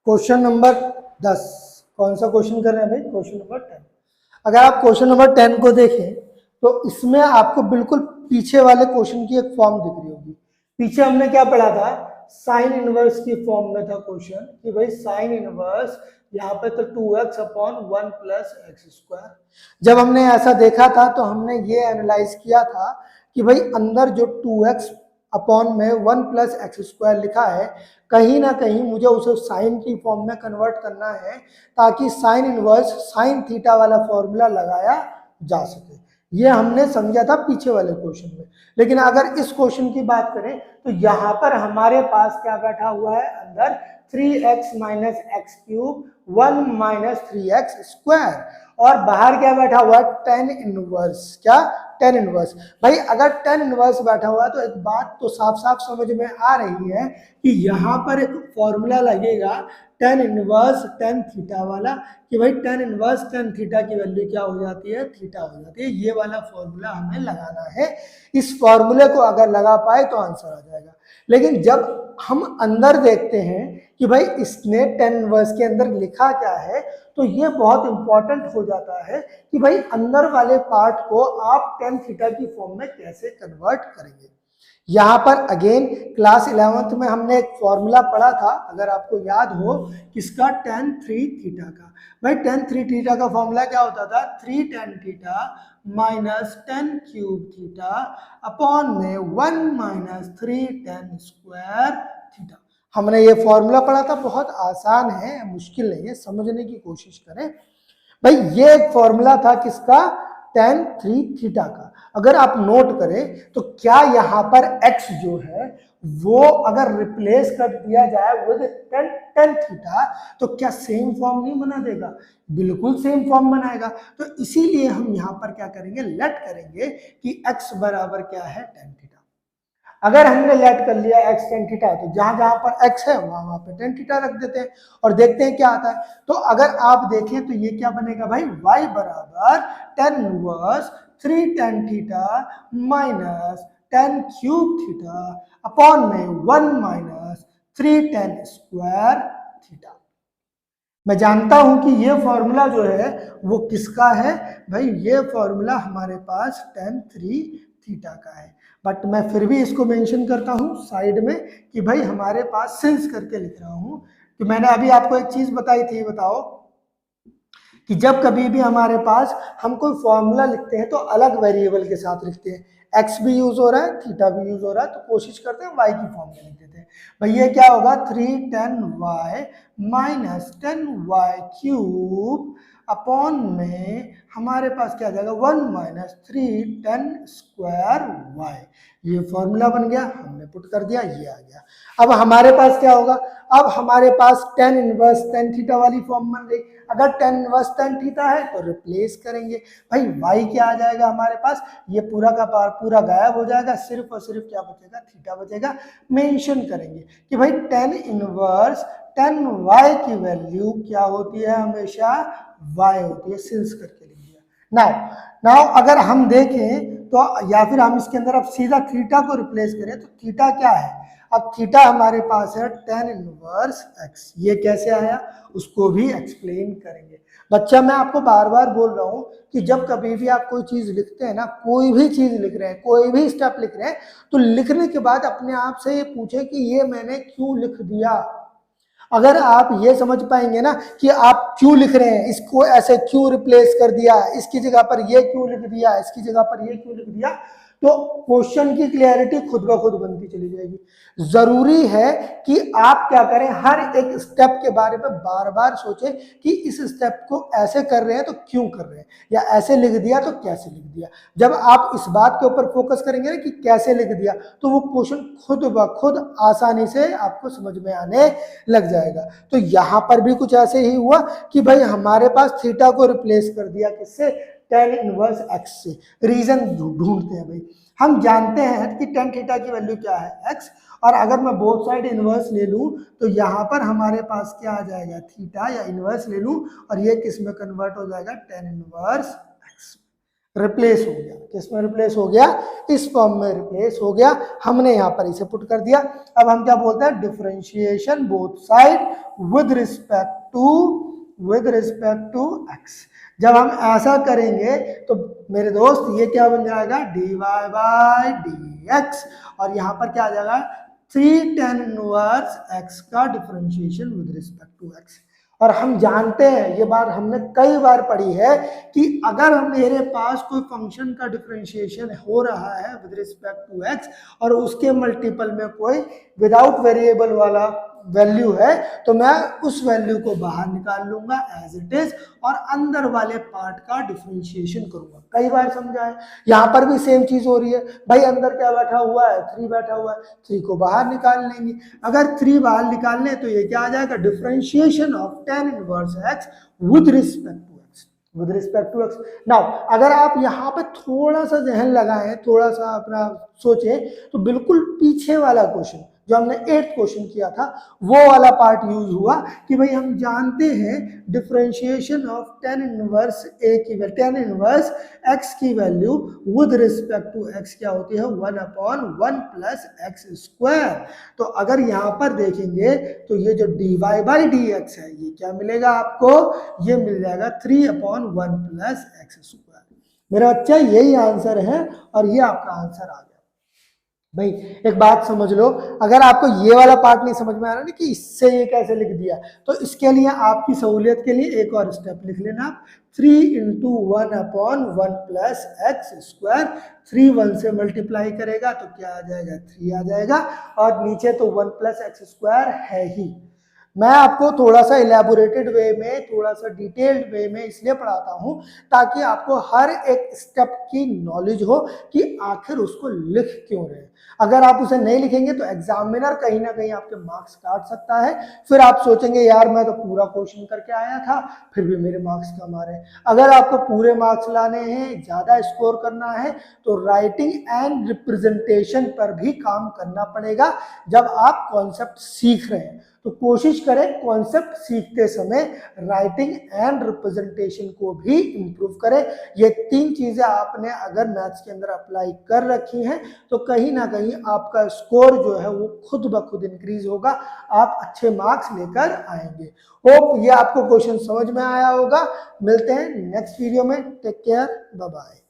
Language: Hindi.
Question number 10। कौन सा क्वेश्चन कर रहे हैं भाई? Question number 10। अगर आप क्वेश्चन नंबर 10 को देखें तो इसमें आपको बिल्कुल पीछे वाले क्वेश्चन की एक फॉर्म दिख रही होगी। पीछे हमने क्या पढ़ा था? साइन इनवर्स की फॉर्म में था क्वेश्चन कि भाई साइन इनवर्स यहाँ पे तो 2x upon 1 plus x square. जब हमने ऐसा देखा था तो हमने ये एनालाइज किया था कि भाई अंदर जो 2x अपॉन में 1 प्लस एक्स स्क्वायर लिखा है, कहीं ना कहीं मुझे उसे साइन की फॉर्म में कन्वर्ट करना है ताकि साइन इनवर्स साइन थीटा वाला फॉर्मूला लगाया जा सके। ये हमने समझा था पीछे वाले क्वेश्चन में। लेकिन अगर इस क्वेश्चन की बात करें तो यहाँ पर हमारे पास क्या बैठा हुआ है? अंदर 3x minus x cube 1 minus 3x square, और बाहर क्या बैठा हुआ है? Ten inverse. क्या? Ten inverse. भाई अगर टेन इनवर्स बैठा हुआ है तो एक बात तो साफ साफ समझ में आ रही है कि यहाँ पर एक फॉर्मूला लगेगा टेन इनवर्स टेन थीटा वाला, कि भाई टेन इनवर्स टेन थीटा की वैल्यू क्या हो जाती है? थीटा हो जाती है। ये वाला फॉर्मूला हमें लगाना है। इस फॉर्मूले को अगर लगा पाए तो आंसर आ जाएगा। लेकिन जब हम अंदर देखते हैं कि भाई इसने टेन इनवर्स के अंदर लिखा क्या है, तो ये बहुत इंपॉर्टेंट हो जाता है कि भाई अंदर वाले पार्ट को आप टेन थीटा की फॉर्म में कैसे कन्वर्ट करेंगे। यहाँ पर अगेन क्लास 11th में हमने एक फॉर्मूला पढ़ा था, अगर आपको याद हो, किसका? tan 3 थीटा का। भाई tan 3 थीटा का फॉर्मूला क्या होता था? 3 tan theta minus 10 cube theta upon में 1 माइनस 3 tan स्क्वायर थीटा। हमने ये फॉर्मूला पढ़ा था, बहुत आसान है, मुश्किल नहीं है, समझने की कोशिश करें। भाई ये एक फॉर्मूला था किसका? tan 3 थीटा का। अगर आप नोट करें तो क्या यहाँ पर x जो है वो अगर रिप्लेस कर दिया जाए विद tan थीटा तो क्या सेम फॉर्म नहीं बना देगा? बिल्कुल सेम फॉर्म बनाएगा। तो इसीलिए हम यहाँ पर क्या करेंगे? लेट करेंगे कि x बराबर क्या है? tan theta. अगर हमने लेट कर लिया x tan थीटा है तो जहां जहां पर x है वहां पे tan थीटा रख देते हैं और देखते हैं क्या आता है। तो अगर आप देखें तो ये क्या बनेगा भाई? y बराबर tan inverse 3 tan theta minus tan cube theta upon में 1 माइनस 3 tan स्क्वायर थीटा। मैं जानता हूं कि ये फॉर्मूला जो है वो किसका है? भाई ये फॉर्मूला हमारे पास tan 3 थीटा का है। बट मैं फिर भी इसको मेंशन करता हूं साइड में कि भाई हमारे पास सिंस करके लिख रहा हूं कि मैंने अभी आपको एक चीज बताई थी। बताओ कि जब कभी भी हमारे पास हम कोई फॉर्मूला लिखते हैं तो अलग वेरिएबल के साथ लिखते हैं। एक्स भी यूज हो रहा है, थीटा भी यूज हो रहा है, तो कोशिश करते हैं वाई की फॉर्म में लिख देते हैं। भाई ये क्या होगा? 3 tan y minus 10 y cube upon में हमारे पास क्या आ जाएगा? 1 माइनस 3 tan स्क्वायर y। ये फॉर्मूला बन गया, हमने पुट कर दिया, ये आ गया। अब हमारे पास क्या होगा? अब हमारे पास tan इनवर्स tan थीटा वाली फॉर्म बन गई। अगर tan इनवर्स tan थीटा है तो रिप्लेस करेंगे। भाई y क्या आ जाएगा हमारे पास? ये पूरा का पूरा गायब हो जाएगा, सिर्फ और सिर्फ क्या बचेगा? थीटा बचेगा। मेंशन करेंगे कि भाई tan इनवर्स tan y की वैल्यू क्या होती है? हमेशा y होती है। सिंस करके लिख दिया। नाउ अगर हम देखें तो या फिर हम इसके अंदर अब सीधा थीटा को रिप्लेस करें तो थीटा क्या है? अब थीटा हमारे पास है tan इनवर्स x। ये कैसे आया उसको भी एक्सप्लेन करेंगे। बच्चा मैं आपको बार बार बोल रहा हूं कि जब कभी भी आप कोई चीज लिखते हैं ना, कोई भी चीज लिख रहे हैं, कोई भी स्टेप लिख रहे हैं, तो लिखने के बाद अपने आप से ये पूछे कि ये मैंने क्यों लिख दिया। अगर आप ये समझ पाएंगे ना कि आप क्यों लिख रहे हैं, इसको ऐसे क्यों रिप्लेस कर दिया, इसकी जगह पर ये क्यों लिख दिया, इसकी जगह पर ये क्यों लिख दिया, तो क्वेश्चन की क्लैरिटी खुद ब खुद बनती चली जाएगी। जरूरी है कि आप क्या करें? हर एक स्टेप के बारे में बार बार सोचें कि इस स्टेप को ऐसे कर रहे हैं तो क्यों कर रहे हैं, या ऐसे लिख दिया तो कैसे लिख दिया। जब आप इस बात के ऊपर फोकस करेंगे ना कि कैसे लिख दिया, तो वो क्वेश्चन खुद ब खुद आसानी से आपको समझ में आने लग जाएगा। तो यहाँ पर भी कुछ ऐसे ही हुआ कि भाई हमारे पास थीटा को रिप्लेस कर दिया किससे? tan इनवर्स x से। रीजन ढूंढते हैं भाई। हम जानते हैं कि tan थीटा की वैल्यू क्या है? x। और अगर मैं बोथ साइड इनवर्स ले लूं तो यहाँ पर हमारे पास क्या आ जाएगा? थीटा, या इनवर्स ले लूं और ये किस में कन्वर्ट हो जाएगा? tan inverse x। रिप्लेस हो गया। किसमें रिप्लेस हो गया? इस फॉर्म में रिप्लेस हो गया। हमने यहाँ पर इसे पुट कर दिया। अब हम क्या बोलते हैं? Differentiation both side with respect to x. जब हम ऐसा करेंगे तो मेरे दोस्त ये क्या बन जाएगा? dy बाय dx, और यहाँ पर क्या आ जाएगा? 3 tan इनवर्स x का differentiation with respect to x। और हम जानते हैं, ये बात हमने कई बार पढ़ी है, कि अगर मेरे पास कोई फंक्शन का डिफरेंशिएशन हो रहा है विद रिस्पेक्ट टू x और उसके मल्टीपल में कोई विदाउट वेरिएबल वाला वैल्यू है, तो मैं उस वैल्यू को बाहर निकाल लूंगा एज इट इज और अंदर वाले पार्ट का डिफरेंशिएशन करूंगा। कई बार समझा है। यहाँ पर भी सेम चीज हो रही है भाई। अंदर क्या बैठा हुआ है? 3 बैठा हुआ है। 3 को बाहर निकाल लेंगे। अगर 3 बाहर निकाल लें तो ये क्या आ जाएगा? Differentiation of tan inverse x with respect to x। Now अगर आप यहाँ पे थोड़ा सा जहन लगाएं, थोड़ा सा अपना सोचें, तो बिल्कुल पीछे वाला क्वेश्चन जो हमने 8th क्वेश्चन किया था, वो वाला पार्ट यूज हुआ कि भाई हम जानते हैं differentiation of tan inverse x की value with respect to x क्या होती है? 1/1 प्लस एक्स स्क्वायर। तो अगर यहाँ पर देखेंगे तो ये जो dy बाई dx है, ये क्या मिलेगा आपको? ये मिल जाएगा 3/1 प्लस एक्स स्क्वायर। मेरा बच्चा यही आंसर है और ये आपका आंसर आ गया। भाई एक बात समझ लो, अगर आपको ये वाला पार्ट नहीं समझ में आ रहा ना कि इससे ये कैसे लिख दिया, तो इसके लिए आपकी सहूलियत के लिए एक और स्टेप लिख लेना आप। 3 × 1/1 प्लस एक्स स्क्वायर। 3 1 से मल्टीप्लाई करेगा तो क्या आ जाएगा? 3 आ जाएगा, और नीचे तो 1 प्लस एक्स स्क्वायर है ही। मैं आपको थोड़ा सा इलेबोरेटेड वे में, थोड़ा सा डिटेल्ड वे में इसलिए पढ़ाता हूं ताकि आपको हर एक स्टेप की नॉलेज हो कि आखिर उसको लिख क्यों रहे। अगर आप उसे नहीं लिखेंगे तो एग्जामिनर कहीं ना कहीं आपके मार्क्स काट सकता है। फिर आप सोचेंगे यार मैं तो पूरा क्वेश्चन करके आया था, फिर भी मेरे मार्क्स कम आ रहे हैं। अगर आपको पूरे मार्क्स लाने हैं, ज्यादा स्कोर करना है, तो राइटिंग एंड रिप्रेजेंटेशन पर भी काम करना पड़ेगा। जब आप कॉन्सेप्ट सीख रहे हैं तो कोशिश करें कॉन्सेप्ट सीखते समय राइटिंग एंड रिप्रेजेंटेशन को भी इंप्रूव करें। ये 3 चीजें आपने अगर मैथ्स के अंदर अप्लाई कर रखी हैं तो कहीं ना कहीं आपका स्कोर जो है वो खुद ब खुद इंक्रीज होगा। आप अच्छे मार्क्स लेकर आएंगे। होप ये आपको क्वेश्चन समझ में आया होगा। मिलते हैं नेक्स्ट वीडियो में। Take care, bye bye.